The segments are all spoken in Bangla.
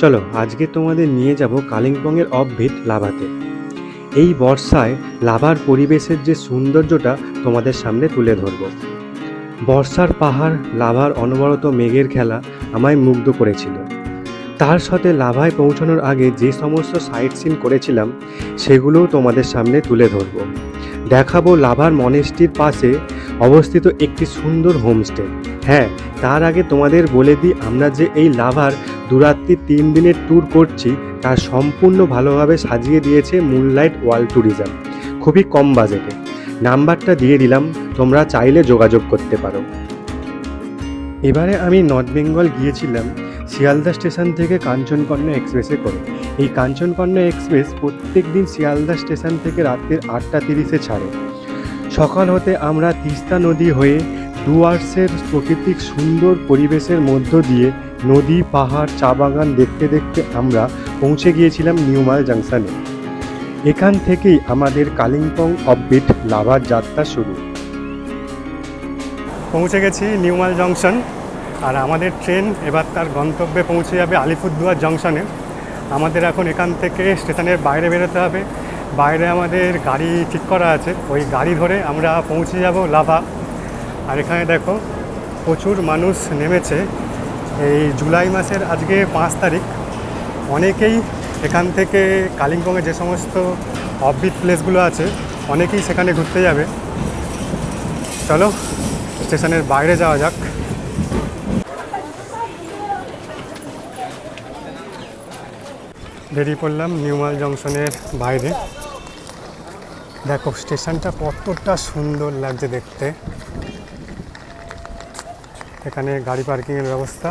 চলো আজকে তোমাদের নিয়ে যাব কালিম্পংয়ের অফবিট লাভাতে। এই বর্ষায় লাভার পরিবেশের যে সৌন্দর্যটা তোমাদের সামনে তুলে ধরব। বর্ষার পাহাড়, লাভার অনবরত মেঘের খেলা আমায় মুগ্ধ করেছিল। তার সাথে লাভায় পৌঁছানোর আগে যে সমস্ত সাইট সিন করেছিলাম সেগুলোও তোমাদের সামনে তুলে ধরব। দেখাবো লাভার মনেস্ট্রির পাশে অবস্থিত একটি সুন্দর হোমস্টে। হ্যাঁ, তার আগে তোমাদের বলে দিই, আমরা যে এই লাভার দুরাত্রি 3 দিনের ট্যুর করছি তা সম্পূর্ণ ভালোভাবে সাজিয়ে দিয়েছে মুনলাইট ওয়ার্ল্ড ট্যুরিজম, খুবই কম বাজেটে। নাম্বারটা দিয়ে দিলাম, তোমরা চাইলে যোগাযোগ করতে পারো। এবারে আমি নর্থ বেঙ্গল গিয়েছিলাম শিয়ালদা স্টেশন থেকে কাঞ্চনকন্যা এক্সপ্রেসে করে। এই কাঞ্চনকন্যা এক্সপ্রেস প্রত্যেক দিন শিয়ালদা স্টেশন থেকে রাত্রির 8:30-এ ছাড়ে। সকাল হতে আমরা তিস্তা নদী হয়ে ডুয়ার্সের প্রাকৃতিক সুন্দর পরিবেশের মধ্য দিয়ে নদী, পাহাড়, চা বাগান দেখতে দেখতে আমরা পৌঁছে গিয়েছিলাম নিউমাল জাংশনে। এখান থেকেই আমাদের কালিম্পং অফবিট লাভার যাত্রা শুরু। পৌঁছে গেছি নিউমাল জংশন, আর আমাদের ট্রেন এবার তার গন্তব্যে পৌঁছে যাবে আলিপুরদুয়ার জংশনে। আমাদের এখন এখান থেকে স্টেশনের বাইরে বেরোতে হবে। বাইরে আমাদের গাড়ি ঠিক করা আছে, ওই গাড়ি ধরে আমরা পৌঁছে যাব লাভা। আর এখানে দেখো প্রচুর মানুষ নেমেছে। এই জুলাই মাসের আজকে 5 তারিখ। অনেকেই এখান থেকে কালিম্পংয়ে যে সমস্ত অফবিট প্লেসগুলো আছে অনেকেই সেখানে ঘুরতে যাবে। চলো স্টেশনের বাইরে যাওয়া যাক। বেরিয়ে পড়লাম নিউমাল জংশনের বাইরে। দেখো স্টেশনটা কতটা সুন্দর লাগছে দেখতে। এখানে গাড়ি পার্কিংয়ের ব্যবস্থা।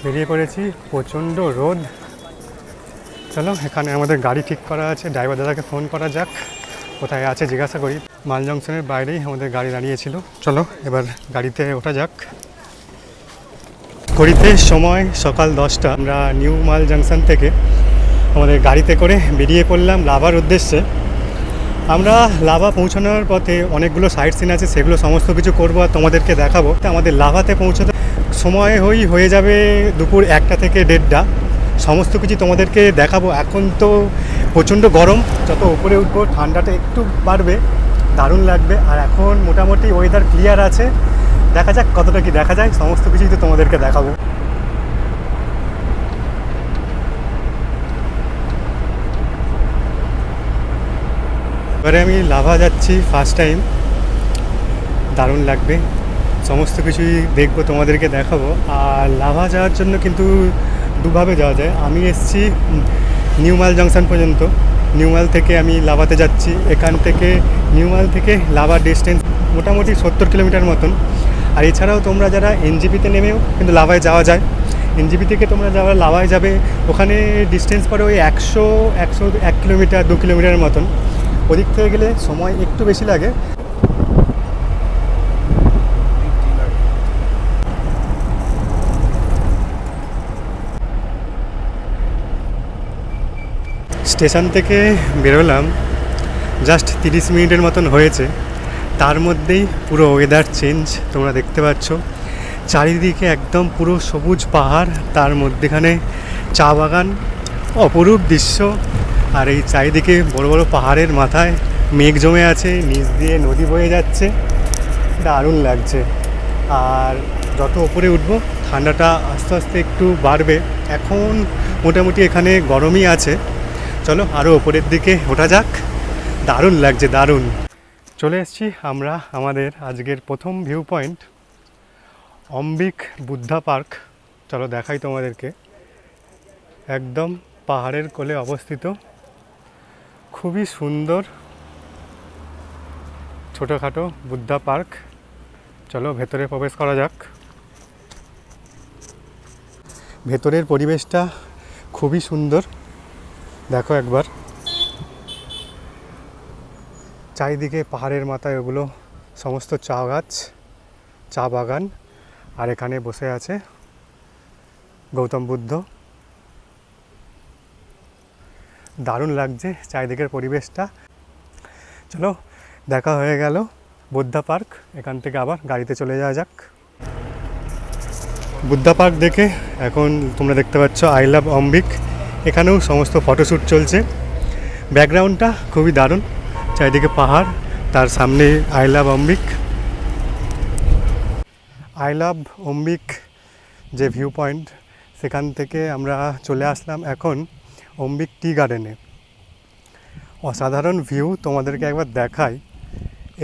বেরিয়ে পড়েছি, প্রচণ্ড রোদ। চলো এখানে আমাদের গাড়ি ঠিক করা আছে, ড্রাইভার দাদাকে ফোন করা যাক, কোথায় আছে জিজ্ঞাসা করি। মাল জংশনের বাইরেই আমাদের গাড়ি দাঁড়িয়েছিল। চলো এবার গাড়িতে ওঠা যাক। ঘড়িতে সময় সকাল 10টা। আমরা নিউ মাল জংশন থেকে আমাদের গাড়িতে করে বেরিয়ে পড়লাম লাভার উদ্দেশ্যে। আমরা লাভা পৌঁছানোর পথে অনেকগুলো সাইট সিন আছে, সেগুলো সমস্ত কিছু করবো আর তোমাদেরকে দেখাবো। আমাদের লাভাতে পৌঁছাতে সময় হয়ে যাবে দুপুর 1টা থেকে 1:30। সমস্ত কিছু তোমাদেরকে দেখাবো। এখন তো প্রচণ্ড গরম, যত উপরে উঠবো ঠান্ডাটা একটু বাড়বে, দারুণ লাগবে। আর এখন মোটামুটি ওয়েদার ক্লিয়ার আছে, দেখা যাক কতটা কি দেখা যায়। সমস্ত কিছুই তো তোমাদেরকে দেখাবো। এবারে আমি লাভা যাচ্ছি ফার্স্ট টাইম, দারুণ লাগবে। সমস্ত কিছুই দেখবো, তোমাদেরকে দেখাবো। আর লাভা যাওয়ার জন্য কিন্তু দুভাবে যাওয়া যায়। আমি এসেছি নিউমাল জংশন পর্যন্ত, নিউমাল থেকে আমি লাভাতে যাচ্ছি। এখান থেকে নিউমাল থেকে লাভা ডিস্টেন্স মোটামুটি 70 কিলোমিটার মতন। আর এছাড়াও তোমরা যারা এনজিপিতে নেমেও কিন্তু লাভায় যাওয়া যায়। এনজিপি থেকে তোমরা যারা লাভায় যাবে ওখানে ডিস্টেন্স পড়ে ওই 101 কিলোমিটার 2 কিলোমিটারের মতন। ওদিক থেকে গেলে সময় একটু বেশি লাগে। স্টেশন থেকে বেরোলাম, জাস্ট 30 মিনিটের মতন হয়েছে। তার মধ্যেই পুরো ওয়েদার চেঞ্জ তোমরা দেখতে পাচ্ছ। চারিদিকে একদম পুরো সবুজ পাহাড়, তার মধ্যেখানে চা বাগান, অপরূপ দৃশ্য। আর এই চারিদিকে বড় বড় পাহাড়ের মাথায় মেঘ জমে আছে, নিচ দিয়ে নদী বয়ে যাচ্ছে, দারুণ লাগছে। আর যত উপরে উঠবো ঠান্ডাটা আস্তে আস্তে একটু বাড়বে। এখন মোটামুটি এখানে গরমই আছে। চলো আরও ওপরের দিকে ওঠা যাক, দারুণ লাগছে, দারুণ। চলে এসেছি আমরা আমাদের আজকের প্রথম ভিউ পয়েন্ট, অম্বিক বুদ্ধা পার্ক। চলো দেখাই তোমাদেরকে। একদম পাহাড়ের কোলে অবস্থিত, খুবই সুন্দর ছোটোখাটো বুদ্ধা পার্ক। চলো ভেতরে প্রবেশ করা যাক। ভেতরের পরিবেশটা খুবই সুন্দর, দেখো একবার। চারিদিকে পাহাড়ের মাথায় ওগুলো সমস্ত চা গাছ, চা বাগান। আর এখানে বসে আছে গৌতম বুদ্ধ। দারুণ লাগছে চারিদিকের পরিবেশটা। চলো দেখা হয়ে গেল বুদ্ধা পার্ক, এখান থেকে আবার গাড়িতে চলে যাওয়া যাক। বুদ্ধা পার্ক দেখে এখন তোমরা দেখতে পাচ্ছ আই লাভ অম্বিক। এখানেও সমস্ত ফটোশ্যুট চলছে। ব্যাকগ্রাউন্ডটা খুবই দারুণ, চারিদিকে পাহাড়, তার সামনে আই লাভ অম্বিক। আই লাভ অম্বিক যে ভিউ পয়েন্ট, সেখান থেকে আমরা চলে আসলাম এখন অম্বিক টি গার্ডেনে। অসাধারণ ভিউ, তোমাদেরকে একবার দেখাই।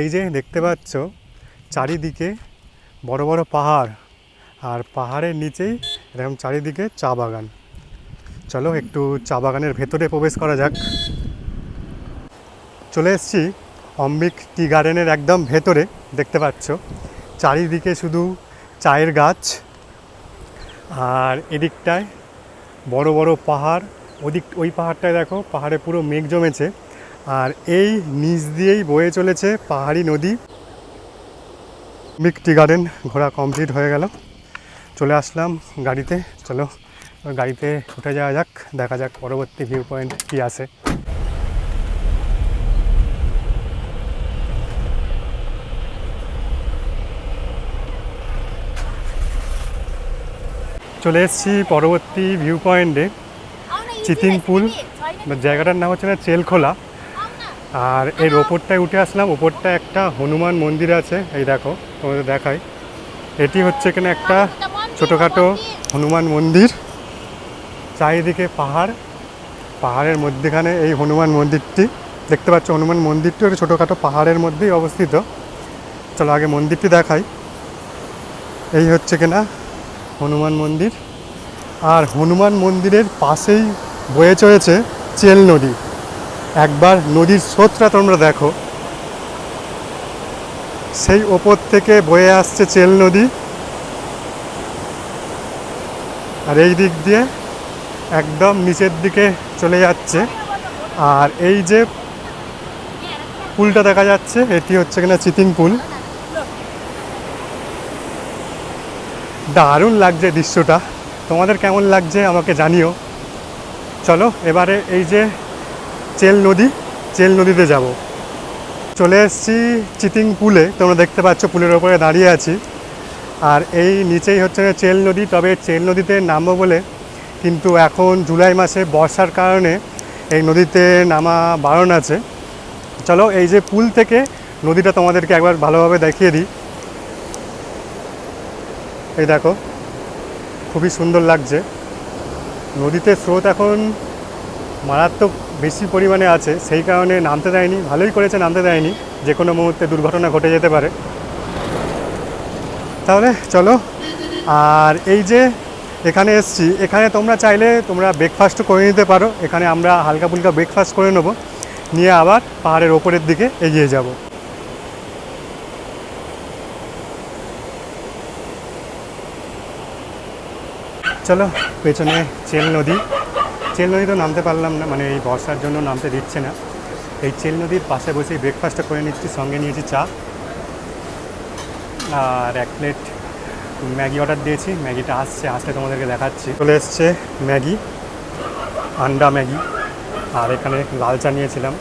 এই যে দেখতে পাচ্ছ চারিদিকে বড় বড় পাহাড়, আর পাহাড়ের নিচেই এরকম চারিদিকে চা বাগান। চলো একটু চা বাগানের ভেতরে প্রবেশ করা যাক। চলে এসেছি অম্বিক টি গার্ডেনের একদম ভেতরে। দেখতে পাচ্ছ চারিদিকে শুধু চায়ের গাছ, আর এদিকটায় বড় বড় পাহাড়। ওই পাহাড়টায় দেখো, পাহাড়ে পুরো মেঘ জমেছে, আর এই নিচ দিয়েই বয়ে চলেছে পাহাড়ি নদী। অম্বিক টি গার্ডেন ঘোরা কমপ্লিট হয়ে গেল, চলে আসলাম গাড়িতে। চলো গাড়িতে উঠে যাওয়া যাক, দেখা যাক পরবর্তী ভিউ পয়েন্ট কী আছে। চলে এসেছি পরবর্তী ভিউ পয়েন্টে, চিতিং পুল। জায়গাটার নাম হচ্ছে না চেলখোলা। আর এর ওপরটায় উঠে আসলাম। ওপরটায় একটা হনুমান মন্দির আছে, এই দেখো তোমাদের দেখাই। এটি হচ্ছে এখানে একটা ছোটোখাটো হনুমান মন্দির। চারিদিকে পাহাড়, পাহাড়ের মধ্যেখানে এই হনুমান মন্দিরটি দেখতে পাচ্ছ। হনুমান মন্দিরটি একটা ছোটোখাটো পাহাড়ের মধ্যেই অবস্থিত। চলো আগে মন্দিরটি দেখাই। এই হচ্ছে কিনা হনুমান মন্দির, আর হনুমান মন্দিরের পাশেই বয়ে চলেছে চেল নদী। একবার নদীর স্রোতটা তোমরা দেখো, সেই ওপর থেকে বয়ে আসছে চেল নদী, আর এই দিক দিয়ে একদম নিচের দিকে চলে যাচ্ছে। আর এই যে পুলটা দেখা যাচ্ছে, এটি হচ্ছে কিনা চিতিং পুল। দারুণ লাগছে দৃশ্যটা, তোমাদের কেমন লাগছে আমাকে জানিও। চলো এবারে এই যে চেল নদীতে যাব। চলে এসেছি চিতিং পুলে, তোমরা দেখতে পাচ্ছ পুলের ওপরে দাঁড়িয়ে আছি। আর এই নিচেই হচ্ছে চেল নদী। তবে চেল নদীতে নামবো বলে, কিন্তু এখন জুলাই মাসে বর্ষার কারণে এই নদীতে নামা বারণ আছে। চলো এই যে পুল থেকে নদীটা তোমাদেরকে একবার ভালোভাবে দেখিয়ে দিই। এই দেখো, খুবই সুন্দর লাগছে। নদীতে স্রোত এখন মারাত্মক বেশি পরিমাণে আছে, সেই কারণে নামতে দেয়নি। ভালোই করেছে নামতে দেয়নি, যে কোনো মুহূর্তে দুর্ঘটনা ঘটে যেতে পারে। তাহলে চলো। আর এই যে এখানে এসছি, এখানে তোমরা চাইলে তোমরা ব্রেকফাস্টও করে নিতে পারো। এখানে আমরা হালকা ফুলকা ব্রেকফাস্ট করে নেবো, নিয়ে আবার পাহাড়ের ওপরের দিকে এগিয়ে যাব। চলো, পেছনে চেল নদী তো নামতে পারলাম না, মানে এই বর্ষার জন্য নামতে দিচ্ছে না। এই চেল নদীর পাশে বসেই ব্রেকফাস্টটা করে নিচ্ছি। সঙ্গে নিয়েছি চা, আর 1 প্লেট ম্যাগি অর্ডার দিয়েছি। ম্যাগিটা আসলে তোমাদেরকে দেখাচ্ছি। চলে এসছে ম্যাগি, আন্ডা ম্যাগি, আর এখানে লাল চা নিয়েছিলাম।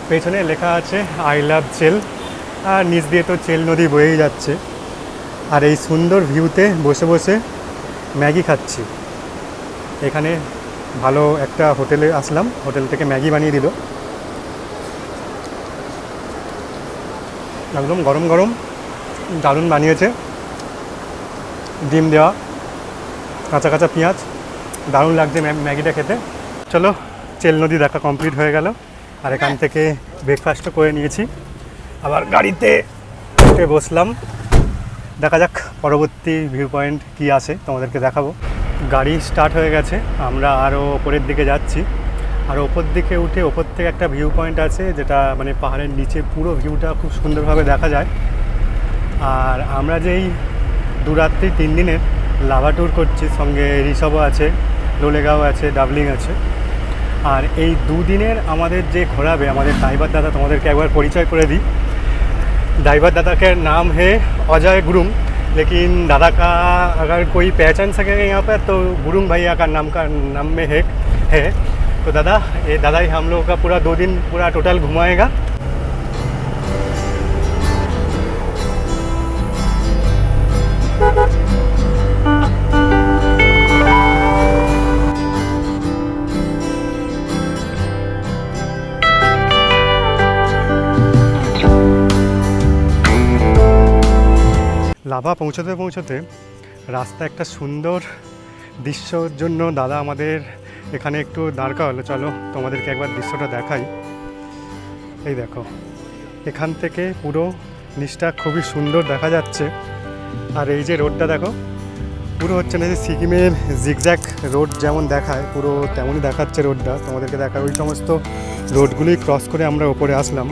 পেছনে লেখা আছে আই লাভ চেল, আর নিচ দিয়ে তো চেল নদী বয়েই যাচ্ছে। আর এই সুন্দর ভিউতে বসে বসে ম্যাগি খাচ্ছি। এখানে ভালো একটা হোটেলে আসলাম, হোটেল থেকে ম্যাগি বানিয়ে দিল, একদম গরম গরম, দারুণ বানিয়েছে। ডিম দেওয়া, কাঁচা কাঁচা পেঁয়াজ, দারুণ লাগছে ম্যাগিটা খেতে। চলো, চেল নদী দেখা কমপ্লিট হয়ে গেল, আর এখান থেকে ব্রেকফাস্টও করে নিয়েছি। আবার গাড়িতে উঠে বসলাম, দেখা যাক পরবর্তী ভিউ পয়েন্ট কী আসে, তোমাদেরকে দেখাবো। গাড়ি স্টার্ট হয়ে গেছে, আমরা আরও ওপরের দিকে যাচ্ছি। আর ওপর দিকে উঠে ওপর থেকে একটা ভিউ পয়েন্ট আছে, যেটা মানে পাহাড়ের নিচে পুরো ভিউটা খুব সুন্দরভাবে দেখা যায়। আর আমরা যেই 2 রাত্রি 3 দিনের লাভা ট্যুর করছি, সঙ্গে ঋষভও আছে, লোলেগাঁও আছে, ডাবলিং আছে। আর এই 2 দিনের আমাদের যে ঘোরাবে আমাদের ড্রাইভার দাদা, তোমাদেরকে একবার परिचय করে दी। ड्राइवर दादा के नाम है अजय गुरुंग, लेकिन दादा का अगर कोई पहचान सकेगा यहाँ पर तो गुरुंग भैया का नाम में है। तो दादा ही हम लोगों का पूरा 2 दिन पूरा टोटल घुमाएगा। লাভা পৌঁছতে পৌঁছতে রাস্তা একটা সুন্দর দৃশ্যর জন্য দাদা আমাদের এখানে একটু দাঁড় করালো। চলো তোমাদেরকে একবার দৃশ্যটা দেখাই। এই দেখো, এখান থেকে পুরো নিচটা খুবই সুন্দর দেখা যাচ্ছে। আর এই যে রোডটা দেখো, পুরো হচ্ছে না যে সিকিমের জিগজ্যাগ রোড যেমন দেখায় পুরো তেমনই দেখাচ্ছে রোডটা। তোমাদেরকে দেখায় ওই সমস্ত রোডগুলোই ক্রস করে আমরা ওপরে আসলাম।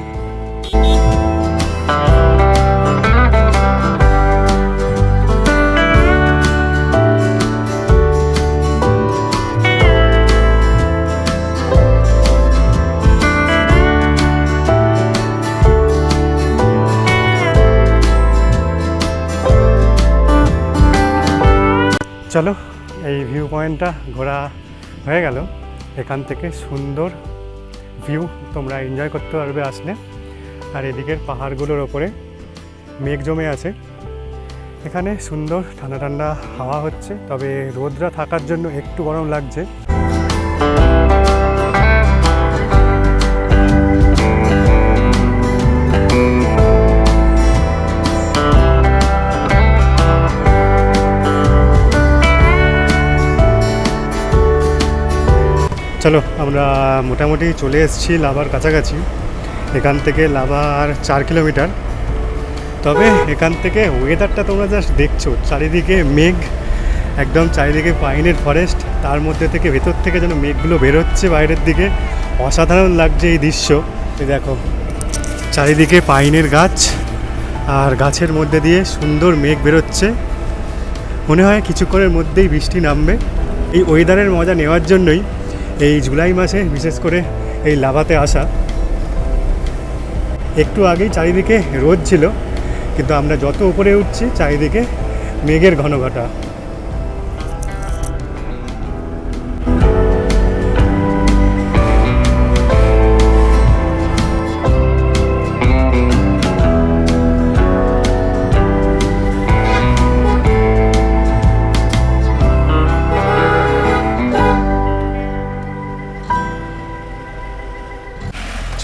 চলো, এই ভিউ পয়েন্টটা ঘোরা হয়ে গেল। এখান থেকে সুন্দর ভিউ তোমরা এনজয় করতে পারবে আসলে। আর এদিকের পাহাড়গুলোর ওপরে মেঘ জমে আছে। এখানে সুন্দর ঠান্ডা ঠান্ডা হাওয়া হচ্ছে, তবে রোদরা থাকার জন্য একটু গরম লাগছে। চলো, আমরা মোটামুটি চলে এসেছি লাভার কাছাকাছি। এখান থেকে লাভা আর 4 কিলোমিটার। তবে এখান থেকে ওয়েদারটা তোমরা জাস্ট দেখছো, চারিদিকে মেঘ, একদম চারিদিকে পাইনের ফরেস্ট, তার মধ্যে থেকে ভেতর থেকে যেন মেঘগুলো বেরোচ্ছে বাইরের দিকে। অসাধারণ লাগছে এই দৃশ্য। এই দেখো, চারিদিকে পাইনের গাছ আর গাছের মধ্যে দিয়ে সুন্দর মেঘ বেরোচ্ছে। মনে হয় কিছুক্ষণের মধ্যেই বৃষ্টি নামবে। এই ওয়েদারের মজা নেওয়ার জন্যই এই জুলাই মাসে বিশেষ করে এই লাভাতে আসা। একটু আগেই চারিদিকে রোদ ছিল, কিন্তু আমরা যত উপরে উঠছি চারিদিকে মেঘের ঘনঘটা।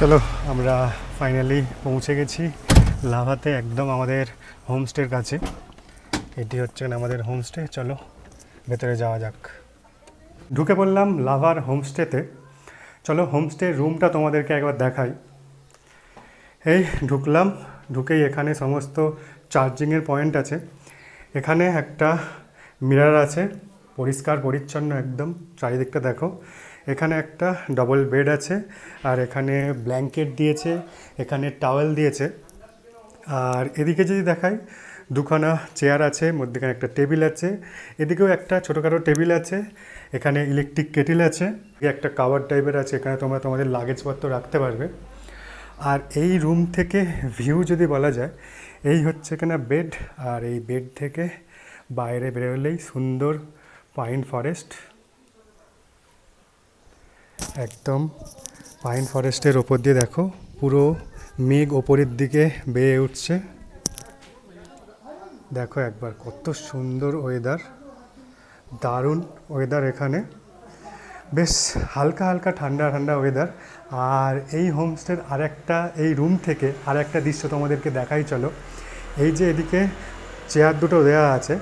চলো, আমরা ফাইনালি পৌঁছে গেছি লাভাতে, একদম আমাদের হোমস্টের কাছে। এটি হচ্ছে আমাদের হোমস্টে। চলো ভেতরে যাওয়া যাক। ঢুকে পড়লাম লাভার হোমস্টেতে। চলো হোমস্টের রুমটা তোমাদেরকে একবার দেখাই। এই ঢুকলাম, ঢুকেই এখানে সমস্ত চার্জিংয়ের পয়েন্ট আছে। এখানে একটা মিরর আছে, পরিষ্কার পরিচ্ছন্ন একদম, চারিদিকটা দেখো। এখানে একটা ডবল বেড আছে, আর এখানে ব্ল্যাঙ্কেট দিয়েছে, এখানে টাওয়েল দিয়েছে। আর এদিকে যদি দেখাই, দুখানা চেয়ার আছে, মধ্যেখানে একটা টেবিল আছে, এদিকেও একটা ছোটোখাটো টেবিল আছে। এখানে ইলেকট্রিক কেটেল আছে, একটা কাভার টাইপের আছে, এখানে তোমরা তোমাদের লাগেজপত্র রাখতে পারবে। আর এই রুম থেকে ভিউ যদি বলা যায়, এই হচ্ছে এখানে বেড, আর এই বেড থেকে বাইরে বেরোলেই সুন্দর পাইন ফরেস্ট। একদম পাইন ফরেস্টের ওপর দিয়ে দেখো পুরো মেঘ ওপরের দিকে বেয়ে উঠছে। দেখো একবার কত সুন্দর ওয়েদার, দারুণ ওয়েদার এখানে, বেশ হালকা হালকা ঠান্ডা ঠান্ডা ওয়েদার। আর এই হোমস্টের আরেকটা, এই রুম থেকে আরেকটা দৃশ্য তোমাদেরকে দেখাই। চলো, এই যে এদিকে চেয়ার দুটো দেওয়া আছে,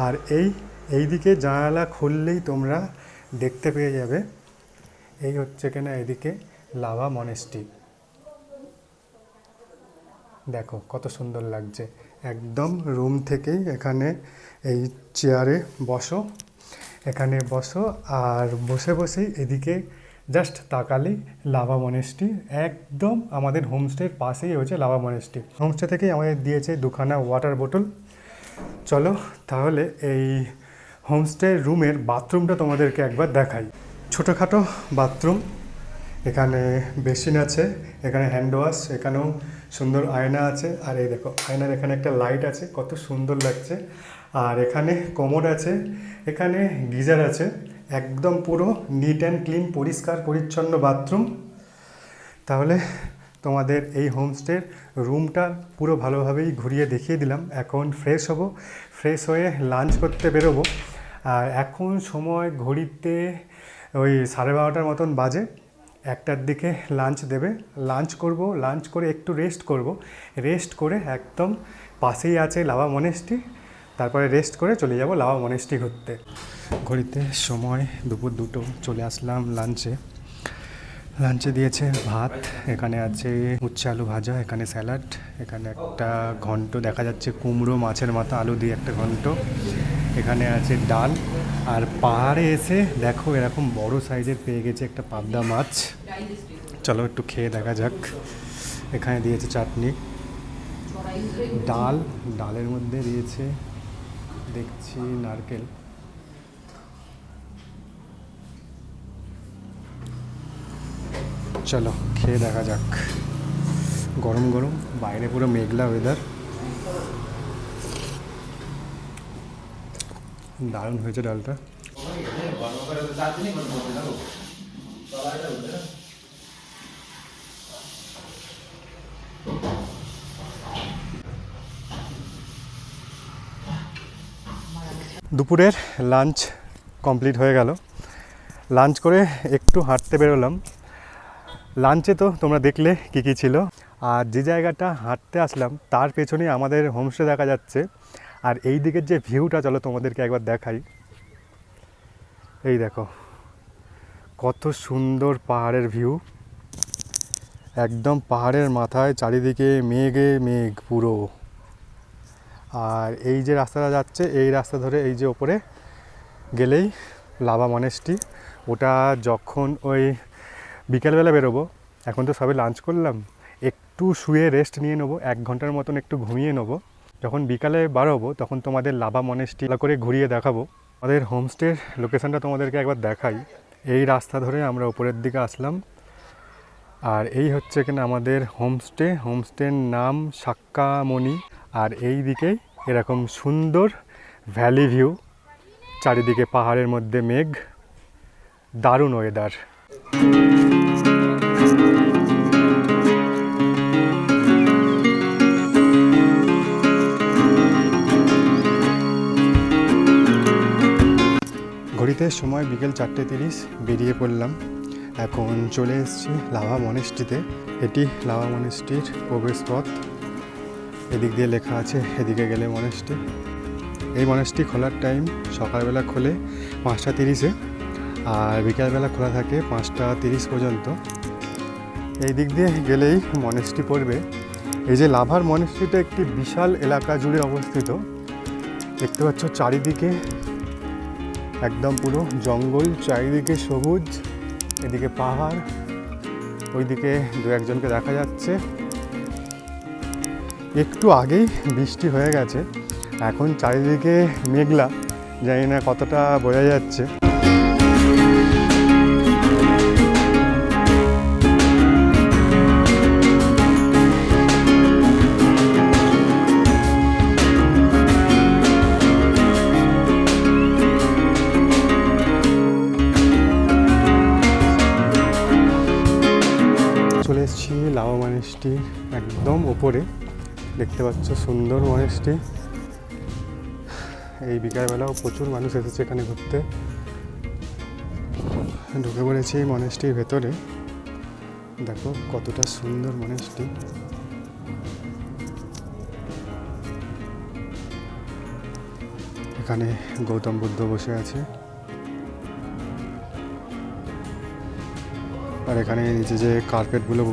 আর এই দিকে জানালা খুললেই তোমরা দেখতে পেয়ে যাবে এই হচ্ছে কিনা এদিকে লাভা মনেস্ট্রি। দেখো কত সুন্দর লাগছে। একদম রুম থেকেই এখানে এই চেয়ারে বসো, এখানে বসো, আর বসে বসেই এদিকে জাস্ট তাকালেই লাভা মনেস্ট্রি। একদম আমাদের হোমস্টের পাশেই হচ্ছে লাভা মনেস্ট্রি। হোমস্টে থেকেই আমাদের দিয়েছে দুখানা ওয়াটার বোতল। চলো তাহলে এই হোমস্টে রুমের বাথরুমটা তোমাদেরকে একবার দেখাই। ছোটোখাটো বাথরুম, এখানে বেসিন আছে, এখানে হ্যান্ড ওয়াশ, এখানেও সুন্দর আয়না আছে। আর এই দেখো আয়নার এখানে একটা লাইট আছে, কত সুন্দর লাগছে। আর এখানে কোমোড আছে, এখানে গিজার আছে। একদম পুরো নিট অ্যান্ড ক্লিন, পরিষ্কার পরিচ্ছন্ন বাথরুম। তাহলে তোমাদের এই হোমস্টের রুমটা পুরো ভালোভাবেই ঘুরিয়ে দেখিয়ে দিলাম। এখন ফ্রেশ হব, ফ্রেশ হয়ে লাঞ্চ করতে বেরোবো। আর এখন সময় ঘড়িতে ওই 12:30 মতন বাজে, 1টার দিকে লাঞ্চ দেবে। লাঞ্চ করব, লাঞ্চ করে একটু রেস্ট করব, রেস্ট করে একদম পাশেই আছে লাভা মনেস্ট্রি, তারপরে রেস্ট করে চলে যাব লাভা মনেস্ট্রি ঘুরতে। ঘড়িতে সময় দুপুর 2টো, চলে আসলাম লাঞ্চে। লাঞ্চে দিয়েছে ভাত, এখানে আছে উচ্ছে আলু ভাজা, এখানে স্যালাড, এখানে একটা ঘন্ট দেখা যাচ্ছে, কুমড়ো মাছের মাথা আলু দিয়ে একটা ঘন্ট, এখানে আছে ডাল। আর পাহাড়ে এসে দেখো এরকম বড় সাইজের পেয়ে গেছে একটা পাবদা মাছ। চলো একটু খেয়ে দেখা যাক। এখানে দিয়েছে চাটনি, ডালের মধ্যে দিয়েছে দেখছি নারকেল। চলো খেয়ে দেখা যাক। গরম গরম, বাইরে পুরো মেঘলা ওয়েদার, দারুণ হয়েছে ডালটা। দুপুরের লাঞ্চ কমপ্লিট হয়ে গেল। লাঞ্চ করে একটু হাঁটতে বেরোলাম। লাঞ্চে তো তোমরা দেখলে কী কী ছিল। আর যে জায়গাটা হাঁটতে আসলাম তার পেছনেই আমাদের হোমস্টে দেখা যাচ্ছে। আর এই দিকের যে ভিউটা, চলো তোমাদেরকে একবার দেখাই। এই দেখো কত সুন্দর পাহাড়ের ভিউ, একদম পাহাড়ের মাথায়, চারিদিকে মেঘে মেঘ পুরো। আর এই যে রাস্তাটা যাচ্ছে, এই রাস্তা ধরে এই যে ওপরে গেলেই লাভা মনেস্ট্রি। ওটা যখন ওই বিকেলবেলা বেরোবো, এখন তো সবে লাঞ্চ করলাম, একটু শুয়ে রেস্ট নিয়ে নেবো, 1 ঘন্টার মতন একটু ঘুমিয়ে নেবো। যখন বিকালে বাড়াবো তখন তোমাদের লাভা মনেস্ট্রি করে ঘুরিয়ে দেখাবো। আমাদের হোমস্টের লোকেশানটা তোমাদেরকে একবার দেখাই। এই রাস্তা ধরে আমরা উপরের দিকে আসলাম, আর এই হচ্ছে এখানে আমাদের হোমস্টের নাম সাক্কামণি। আর এই দিকে এরকম সুন্দর ভ্যালি ভিউ, চারিদিকে পাহাড়ের মধ্যে মেঘ, দারুণ ওয়েদার। ঘড়িতে সময় বিকেল 4:30, বেরিয়ে পড়লাম। এখন চলে এসেছি লাভা মনেস্ট্রিতে। এটি লাভা মনেস্ট্রির প্রবেশ পথ, এদিক দিয়ে লেখা আছে এদিকে গেলে মনেস্ট্রি। এই মনেস্ট্রি খোলার টাইম সকালবেলা খোলে 5টা 30-এ, আর বিকালবেলা খোলা থাকে 5টা 30 পর্যন্ত। এই দিক দিয়ে গেলেই মনেস্ট্রি পড়বে। এই যে লাভার মনেস্ট্রিটা একটি বিশাল এলাকা জুড়ে অবস্থিত। দেখতে পাচ্ছ চারিদিকে একদম পুরো জঙ্গল, চারিদিকে সবুজ, এদিকে পাহাড়, ওইদিকে 2-1জনকে দেখা যাচ্ছে। একটু আগেই বৃষ্টি হয়ে গেছে, এখন চারিদিকে মেঘলা, জানি না কতটা বোঝা যাচ্ছে। চলে এসেছি লাভা মনেস্ট্রি একদম ওপরে, দেখতে পাচ্ছ সুন্দর মনেস্ট্রি। এই বিকালবেলাও প্রচুর মানুষ এসেছে এখানে ঘুরতে। ঢুকে পড়েছি এই মনেস্ট্রির ভেতরে, দেখো কতটা সুন্দর মনেস্ট্রি। এখানে গৌতম বুদ্ধ বসে আছে, আর এখানে নিচে যে কার্পেটগুলো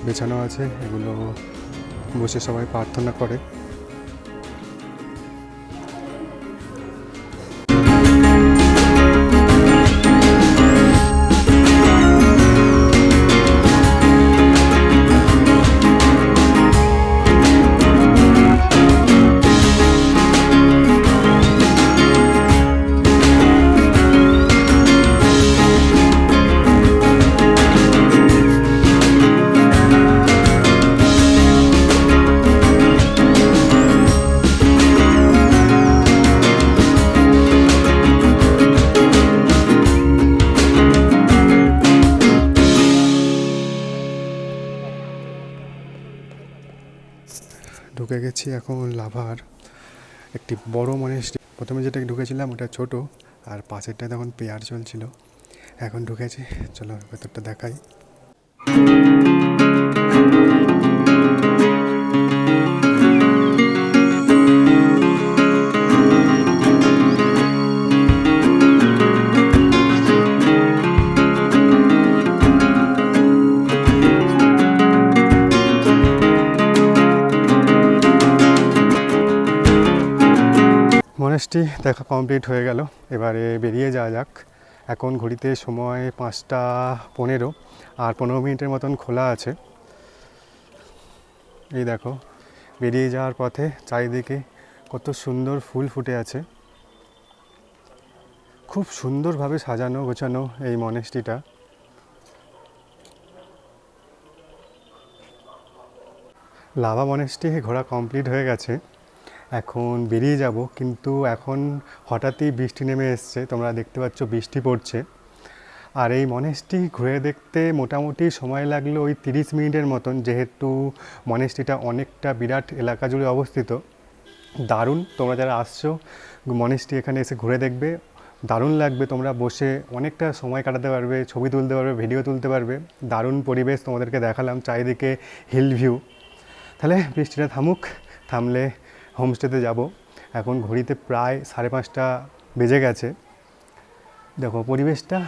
বেছানো আছে এগুলো বসে সবাই প্রার্থনা করে। ঢুকে গেছি এখন লাভার একটি বড় মনেস্ট্রি। প্রথমে যেটা ঢুকেছিলাম ওটা ছোট, আর পাশেরটা তখন পেয়ার চলছিল। এখন ঢুকেছি, চলো ভেতরটা দেখাই। মনেস্ট্রি দেখা কমপ্লিট হয়ে গেল। এবারে বেরিয়ে যাওয়া যাক। এখন ঘড়িতে সময় 5টা 15, আর 15 মিনিটের মতন খোলা আছে। এই দেখো, বেরিয়ে যাওয়ার পথে চারিদিকে কত সুন্দর ফুল ফুটে আছে। খুব সুন্দরভাবে সাজানো গোছানো এই মনেস্ট্রিটা। লাভা মনেস্ট্রি ঘোরা কমপ্লিট হয়ে গেছে, এখন বেরিয়ে যাব। কিন্তু এখন হঠাৎই বৃষ্টি নেমে এসছে, তোমরা দেখতে পাচ্ছ বৃষ্টি পড়ছে। আর এই মনেস্ট্রি ঘুরে দেখতে মোটামুটি সময় লাগলো ওই 30 মিনিটের মতন, যেহেতু মনেস্ট্রিটা অনেকটা বিরাট এলাকা জুড়ে অবস্থিত। দারুণ, তোমরা যারা আসছো মনেস্ট্রি এখানে এসে ঘুরে দেখবে, দারুণ লাগবে। তোমরা বসে অনেকটা সময় কাটাতে পারবে, ছবি তুলতে পারবে, ভিডিও তুলতে পারবে। দারুণ পরিবেশ তোমাদেরকে দেখালাম, চারিদিকে হিল ভিউ। তাহলে বৃষ্টিটা থামুক, থামলে হোমস্টেতে যাব। এখন ঘড়িতে প্রায় 5:30 বেজে গেছে। দেখো পরিবেশটা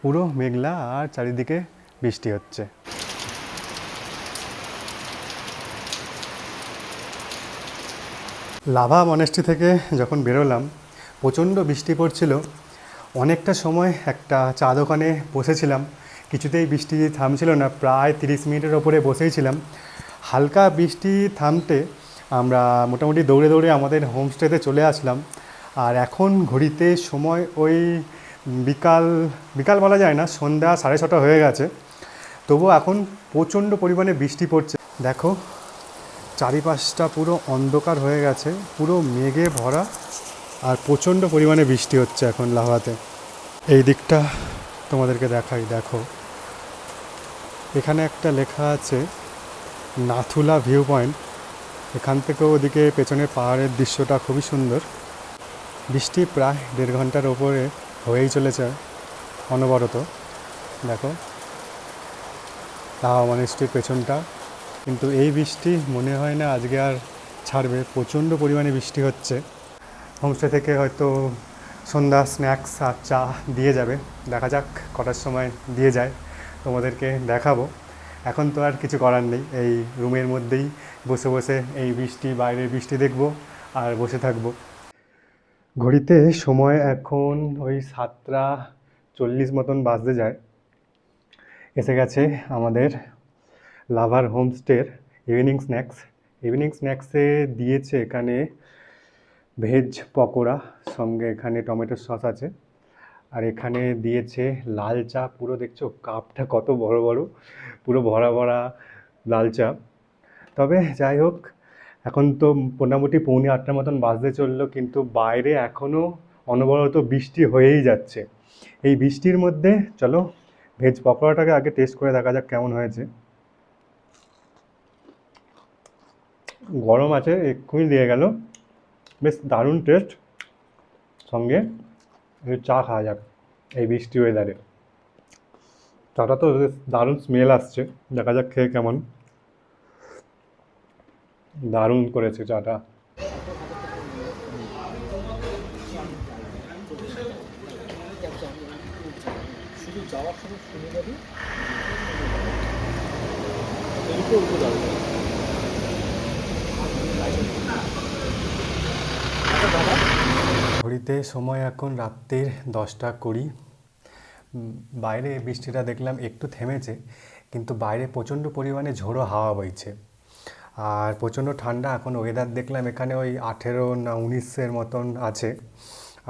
পুরো মেঘলা আর চারিদিকে বৃষ্টি হচ্ছে। লাভা মনেস্ট্রি থেকে যখন বেরোলাম প্রচণ্ড বৃষ্টি পড়ছিল। অনেকটা সময় একটা চা দোকানে বসেছিলাম, কিছুতেই বৃষ্টি থামছিল না, প্রায় 30 মিনিটের ওপরে বসেই ছিলাম। হালকা বৃষ্টি থামতে আমরা মোটামুটি দৌড়ে দৌড়ে আমাদের হোমস্টেতে চলে আসলাম। আর এখন ঘড়িতে সময় ওই বিকাল বলা যায় না, সন্ধ্যা 6:30 হয়ে গেছে। তবুও এখন প্রচণ্ড পরিমাণে বৃষ্টি পড়ছে। দেখো চারিপাশটা পুরো অন্ধকার হয়ে গেছে, পুরো মেঘে ভরা, আর প্রচণ্ড পরিমাণে বৃষ্টি হচ্ছে এখন লাভাতে। এই দিকটা তোমাদেরকে দেখাই, দেখো এখানে একটা লেখা আছে নাথুলা ভিউ পয়েন্ট। এখান থেকেও ওদিকে পেছনে পাহাড়ের দৃশ্যটা খুবই সুন্দর। বৃষ্টি প্রায় 1.5 ঘন্টার ওপরে হয়েই চলেছে অনবরত। দেখো লাভা মনেস্ট্রির পেছনটা, কিন্তু এই বৃষ্টি মনে হয় না আজকে আর ছাড়বে, প্রচণ্ড পরিমাণে বৃষ্টি হচ্ছে। হোমস্টে থেকে হয়তো সন্ধ্যা স্ন্যাক্স আর চা দিয়ে যাবে, দেখা যাক কটার সময় দিয়ে যায়, তোমাদেরকে দেখাবো। এখন তো আর কিছু করার নেই, এই রুমের মধ্যেই বসে বসে এই বাইরের বৃষ্টি দেখব আর বসে থাকবো। ঘড়িতে সময় এখন ওই 7:40 মতন বাজতে যায়। এসে গেছে আমাদের লাভার হোমস্টের ইভিনিং স্ন্যাক্সে দিয়েছে এখানে ভেজ পকোড়া, সঙ্গে এখানে টমেটো সস আছে। আর এখানে দিয়েছে লাল চা, পুরো দেখছো কাপটা কত বড় বড়, পুরো ভরা ভরা লাল চা। তবে যাই হোক, এখন তো মোটামুটি 7:45 মতন বাজতে চললো, কিন্তু বাইরে এখনও অনবরত বৃষ্টি হয়েই যাচ্ছে। এই বৃষ্টির মধ্যে চলো ভেজ পকোড়াটাকে আগে টেস্ট করে দেখা যাক কেমন হয়েছে। গরম আছে, এক্ষুনি দিয়ে গেল, বেশ দারুণ টেস্ট। সঙ্গে চা খাওয়া যাক এই বৃষ্টি ওয়েদারে। চাটা তো বেশ দারুণ স্মেল আসছে, দেখা যাক খেয়ে কেমন। দারুণ করেছে চাটা। ঘড়িতে সময় এখন রাত্রির 10:20। বাইরে বৃষ্টিটা দেখলাম একটু থেমেছে, কিন্তু বাইরে প্রচণ্ড পরিমাণে ঝোড়ো হাওয়া বইছে আর প্রচণ্ড ঠান্ডা। এখন ওয়েদার দেখলাম এখানে ওই 18 না 19-এর মতন আছে।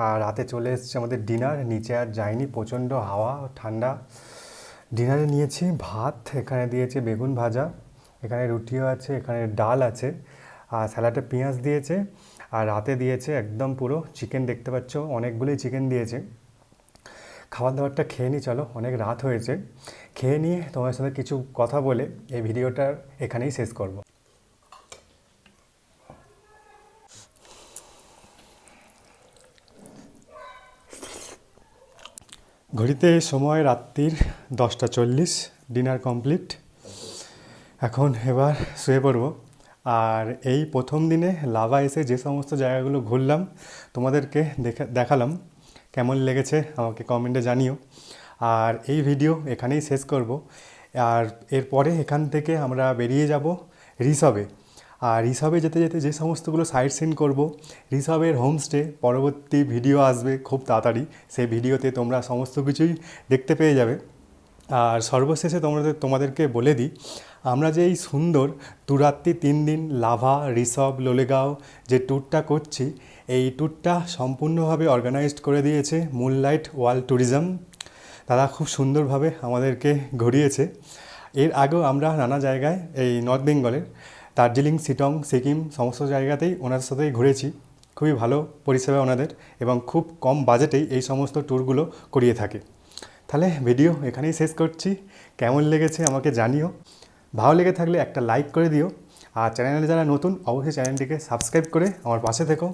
আর রাতে চলে এসছে আমাদের ডিনার, নিচে আর যায়নি, প্রচণ্ড হাওয়া ঠান্ডা। ডিনারে নিয়েছি ভাত, এখানে দিয়েছে বেগুন ভাজা, এখানে রুটিও আছে, এখানে ডাল আছে, আর স্যালাডে পেঁয়াজ দিয়েছে। আর রাতে দিয়েছে একদম পুরো চিকেন, দেখতে পাচ্ছ অনেকগুলোই চিকেন দিয়েছে। খাবার দাবারটা খেয়ে নিই, চলো অনেক রাত হয়েছে। খেয়ে নিয়ে তোমার সাথে কিছু কথা বলে এই ভিডিওটা এখানেই শেষ করব। ঘড়িতে সময় রাত্রির 10:40, ডিনার কমপ্লিট। এখন এবার শুয়ে পড়ব। আর এই প্রথম দিনে লাভা এসে যে সমস্ত জায়গাগুলো ঘুরলাম তোমাদেরকে দেখালাম, কেমন লেগেছে আমাকে কমেন্টে জানিও। আর এই ভিডিও এখানেই শেষ করব। আর এরপরে এখান থেকে আমরা বেরিয়ে যাব ঋষভে। আর ঋষভে যেতে যেতে যে সমস্তগুলো সাইট সিন করবো, ঋষভের হোমস্টে পরবর্তী ভিডিও আসবে খুব তাড়াতাড়ি, সেই ভিডিওতে তোমরা সমস্ত কিছুই দেখতে পেয়ে যাবে। আর সর্বশেষে তোমাদেরকে বলে দিই, আমরা যে এই সুন্দর 2 রাত্রি 3 দিন লাভা, ঋষভ, লোলেগাঁও যে ট্যুরটা করছি, এই ট্যুরটা সম্পূর্ণভাবে অর্গানাইজড করে দিয়েছে মুনলাইট ওয়ার্ল্ড ট্যুরিজম। তারা খুব সুন্দরভাবে আমাদেরকে ঘুরিয়েছে। এর আগেও আমরা নানা জায়গায় এই নর্থ বেঙ্গলের দার্জিলিং, শিটং, সিকিম সমস্ত জায়গাতেই ওনাদের সাথেই ঘুরেছি। খুবই ভালো পরিষেবা ওনাদের, এবং খুব কম বাজেটেই এই সমস্ত ট্যুরগুলো করিয়ে থাকে। তাহলে ভিডিও এখানেই শেষ করছি। কেমন লেগেছে আমাকে জানিও। ভালো লেগে থাকলে একটা লাইক করে দিও, আর চ্যানেলে যারা নতুন অবশ্যই চ্যানেলটিকে সাবস্ক্রাইব করে আমার পাশে থেকো।